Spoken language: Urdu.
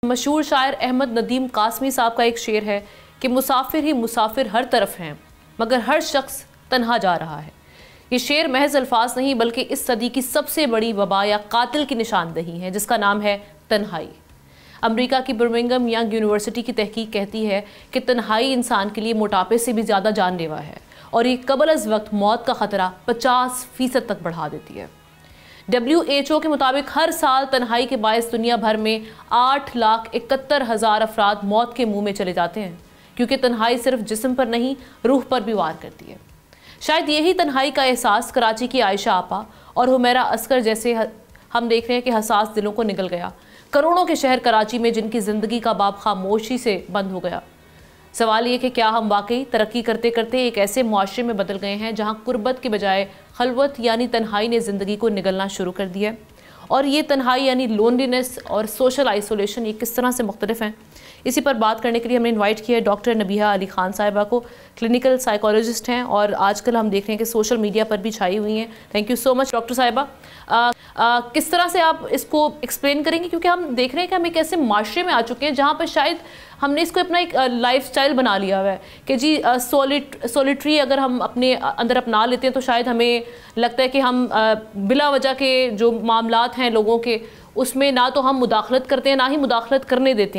مشہور شاعر احمد ندیم قاسمی صاحب کا ایک شعر ہے کہ مسافر ہی مسافر ہر طرف ہیں مگر ہر شخص تنہا جا رہا ہے۔ یہ شعر محض الفاظ نہیں بلکہ اس صدی کی سب سے بڑی وبا یا قاتل کی نشاندہی ہے جس کا نام ہے تنہائی۔ امریکہ کی برمنگھم ینگ یونیورسٹی کی تحقیق کہتی ہے کہ تنہائی انسان کے لیے موٹاپے سے بھی زیادہ جان لیوا ہے اور یہ قبل از وقت موت کا خطرہ 50% تک بڑھا دیتی ہے۔ WHO کے مطابق ہر سال تنہائی کے باعث دنیا بھر میں 8,71,000 افراد موت کے منہ میں چلے جاتے ہیں، کیونکہ تنہائی صرف جسم پر نہیں روح پر بھی وار کرتی ہے۔ شاید یہی تنہائی کا احساس کراچی کی عائشہ آپا اور حمیرہ اصغر جیسے ہم دیکھ رہے ہیں کہ حساس دلوں کو نگل گیا۔ کروڑوں کے شہر کراچی میں جن کی زندگی کا باب خاموشی سے بند ہو گیا۔ سوال یہ کہ کیا ہم واقعی ترقی کرتے کرتے ایک ایسے معاشرے میں بدل گئے ہیں جہاں قربت کے بجائے خلوت یعنی تنہائی نے زندگی کو نگلنا شروع کر دیا ہے؟ اور یہ تنہائی یعنی لونلینس اور سوشل آئسولیشن یہ کس طرح سے مختلف ہیں؟ اسی پر بات کرنے کے لیے ہم نے انوائٹ کیا ہے ڈاکٹر نبیہہ علی خان صاحبہ کو، کلینکل سائیکالوجسٹ ہیں اور آج کل ہم دیکھ رہے ہیں کہ سوشل میڈیا پر بھی چھائی ہوئی ہیں۔ Thank you so much doctor صاحبہ۔ کس طرح سے آپ اس کو ایکسپلین کریں گے، کیونکہ ہم دیکھ رہے ہیں کہ ہم ایک ایسے معاشرے میں آ چکے ہیں جہاں پر شاید ہم نے اس کو اپنا ایک لائف سٹائل بنا لیا ہوا ہے کہ جی سولیٹری اگر ہم اپنے اندر اپنا لیتے ہیں تو شاید ہمیں لگتا ہے کہ ہم بلا وجہ کے جو معاملات ہیں لوگوں کے اس میں نہ تو ہم مداخلت کرتے ہیں نہ ہی مداخلت کرنے دیتے ہیں۔